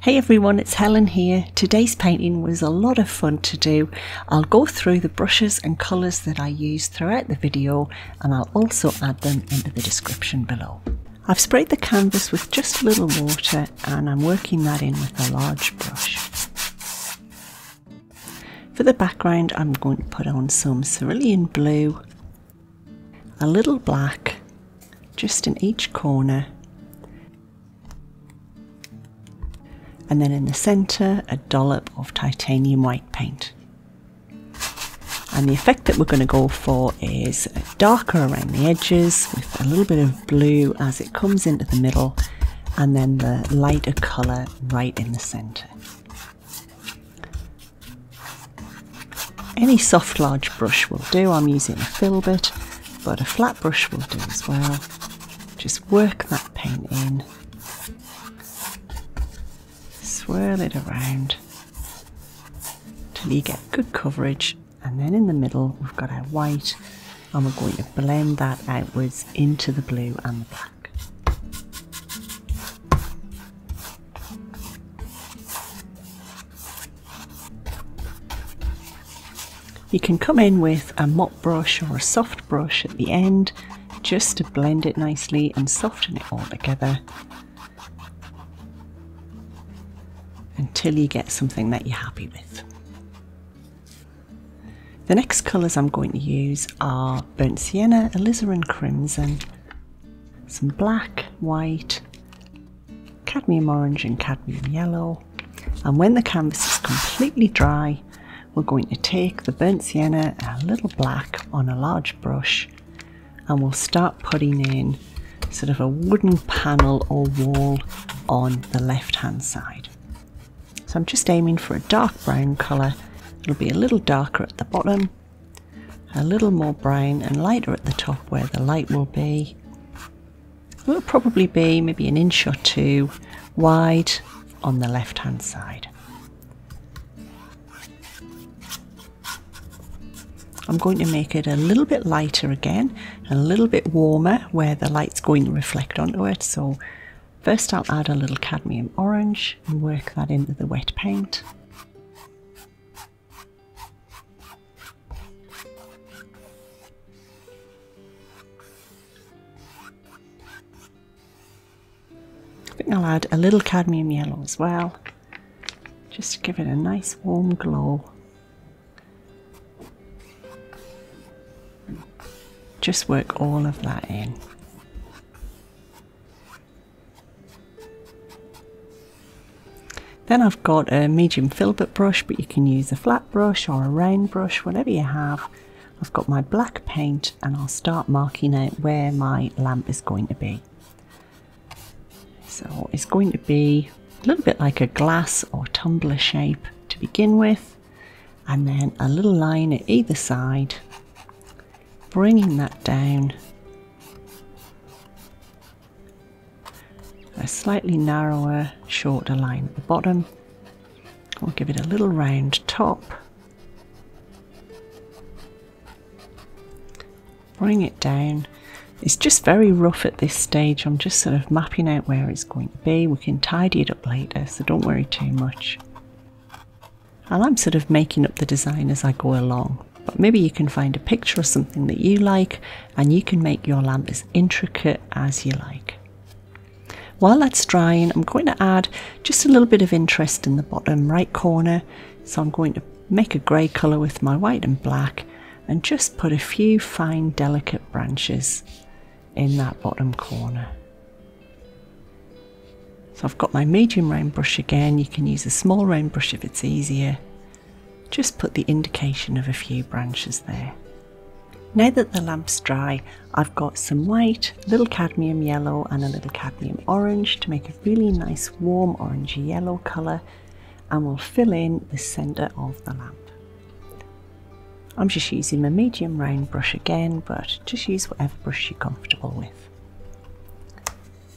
Hey everyone, it's Helen here. Today's painting was a lot of fun to do. I'll go through the brushes and colours that I used throughout the video, and I'll also add them into the description below. I've sprayed the canvas with just a little water and I'm working that in with a large brush. For the background, I'm going to put on some Cerulean Blue, a little black just in each corner, and then in the centre a dollop of titanium white paint. And the effect that we're going to go for is darker around the edges with a little bit of blue as it comes into the middle, and then the lighter colour right in the centre. Any soft large brush will do. I'm using a Filbert, but a flat brush will do as well. Just work that paint in. Swirl it around till you get good coverage, and then in the middle we've got our white and we're going to blend that outwards into the blue and the black. You can come in with a mop brush or a soft brush at the end just to blend it nicely and soften it all together until you get something that you're happy with. The next colours I'm going to use are burnt sienna, alizarin crimson, some black, white, cadmium orange and cadmium yellow. And when the canvas is completely dry, we're going to take the burnt sienna and a little black on a large brush, and we'll start putting in sort of a wooden panel or wall on the left hand side. So I'm just aiming for a dark brown colour. It'll be a little darker at the bottom, a little more brown and lighter at the top where the light will be. It'll probably be maybe an inch or two wide on the left hand side. I'm going to make it a little bit lighter again, and a little bit warmer where the light's going to reflect onto it. So first I'll add a little cadmium orange and work that into the wet paint. I think I'll add a little cadmium yellow as well, just to give it a nice warm glow. Just work all of that in. Then I've got a medium filbert brush, but you can use a flat brush or a round brush, whatever you have. I've got my black paint and I'll start marking out where my lamp is going to be. So it's going to be a little bit like a glass or tumbler shape to begin with, and then a little line at either side, bringing that down. A slightly narrower, shorter line at the bottom. We'll give it a little round top. Bring it down. It's just very rough at this stage. I'm just sort of mapping out where it's going to be. We can tidy it up later, so don't worry too much. And I'm sort of making up the design as I go along. But maybe you can find a picture of something that you like and you can make your lamp as intricate as you like. While that's drying, I'm going to add just a little bit of interest in the bottom right corner. So I'm going to make a grey colour with my white and black and just put a few fine delicate branches in that bottom corner. So I've got my medium round brush again. You can use a small round brush if it's easier. Just put the indication of a few branches there. Now that the lamp's dry, I've got some white, a little cadmium yellow and a little cadmium orange to make a really nice warm orangey yellow colour, and we'll fill in the centre of the lamp. I'm just using my medium round brush again, but just use whatever brush you're comfortable with.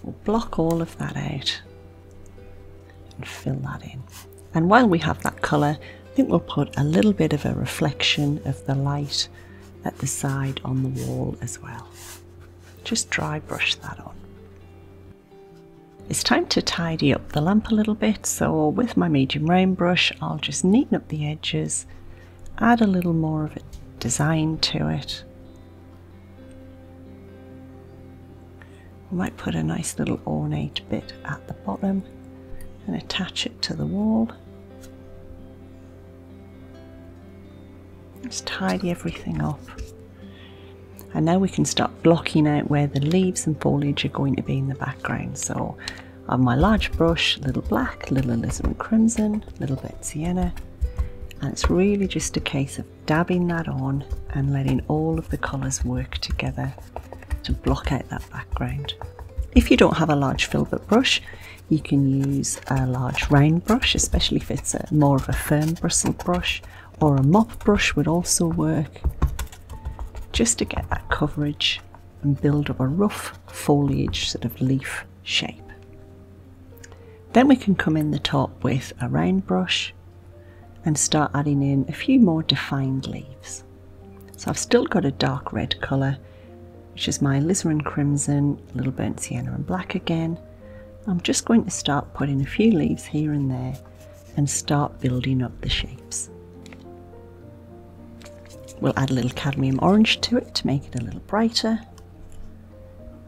We'll block all of that out and fill that in. And while we have that colour, I think we'll put a little bit of a reflection of the light at the side on the wall as well. Just dry brush that on. It's time to tidy up the lamp a little bit, so with my medium round brush I'll just neaten up the edges, add a little more of a design to it. I might put a nice little ornate bit at the bottom and attach it to the wall. Just tidy everything up. And now we can start blocking out where the leaves and foliage are going to be in the background. So on my large brush, a little black, a little Alizarin Crimson, a little bit Sienna, and it's really just a case of dabbing that on and letting all of the colours work together to block out that background. If you don't have a large filbert brush, you can use a large round brush, especially if it's more of a firm bristle brush, or a mop brush would also work, just to get that coverage and build up a rough foliage sort of leaf shape. Then we can come in the top with a round brush and start adding in a few more defined leaves. So I've still got a dark red colour, which is my Alizarin Crimson, a little burnt sienna and black again. I'm just going to start putting a few leaves here and there and start building up the shapes. We'll add a little cadmium orange to it to make it a little brighter,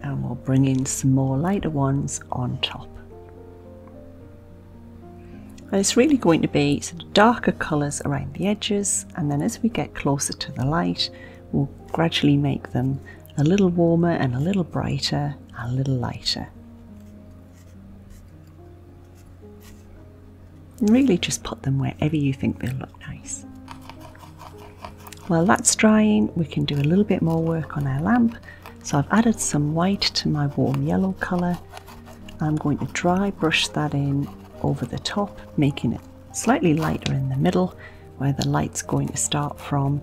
and we'll bring in some more lighter ones on top. And it's really going to be sort of darker colours around the edges, and then as we get closer to the light we'll gradually make them a little warmer and a little brighter and a little lighter. And really just put them wherever you think they'll look nice. While that's drying, we can do a little bit more work on our lamp. So I've added some white to my warm yellow colour. I'm going to dry brush that in over the top, making it slightly lighter in the middle where the light's going to start from,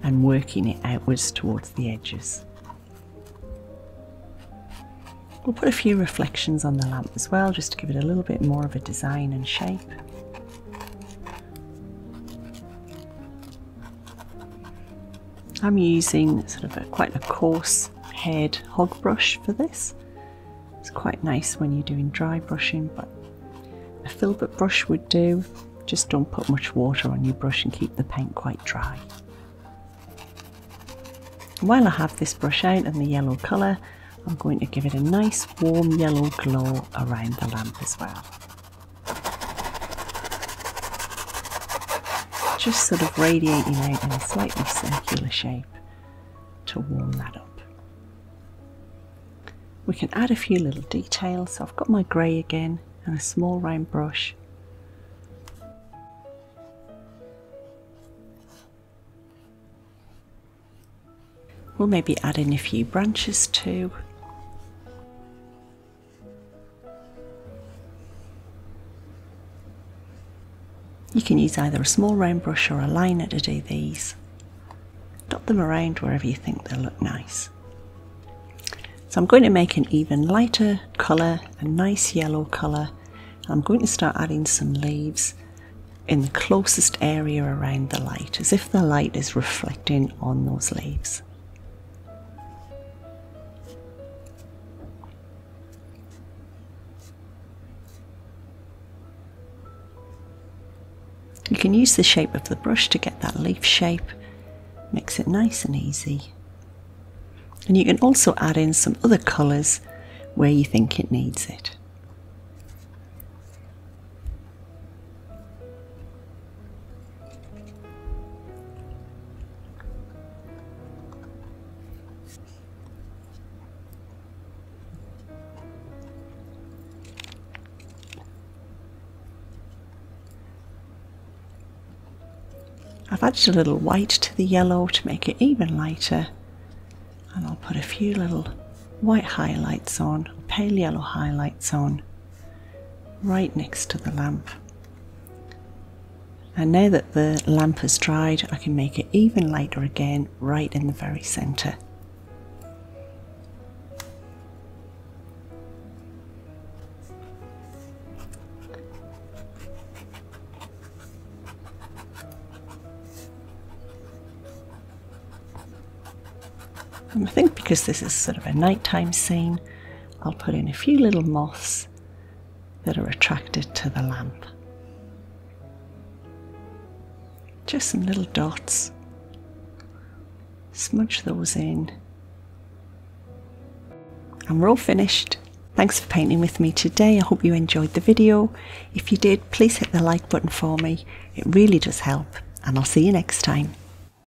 and working it outwards towards the edges. We'll put a few reflections on the lamp as well, just to give it a little bit more of a design and shape. I'm using sort of quite a coarse haired hog brush for this. It's quite nice when you're doing dry brushing, but a filbert brush would do. Just don't put much water on your brush and keep the paint quite dry. While I have this brush out and the yellow colour, I'm going to give it a nice warm yellow glow around the lamp as well. Just sort of radiating out in a slightly circular shape to warm that up. We can add a few little details, so I've got my grey again and a small round brush. We'll maybe add in a few branches too. You can use either a small round brush or a liner to do these. Dot them around wherever you think they'll look nice. So I'm going to make an even lighter colour, a nice yellow colour. I'm going to start adding some leaves in the closest area around the light, as if the light is reflecting on those leaves. You can use the shape of the brush to get that leaf shape, makes it nice and easy. And you can also add in some other colours where you think it needs it. I've added a little white to the yellow to make it even lighter, and I'll put a few little white highlights on, pale yellow highlights on, right next to the lamp. And now that the lamp has dried, I can make it even lighter again, right in the very centre. And I think because this is sort of a nighttime scene, I'll put in a few little moths that are attracted to the lamp. Just some little dots. Smudge those in. And we're all finished. Thanks for painting with me today. I hope you enjoyed the video. If you did, please hit the like button for me. It really does help. And I'll see you next time.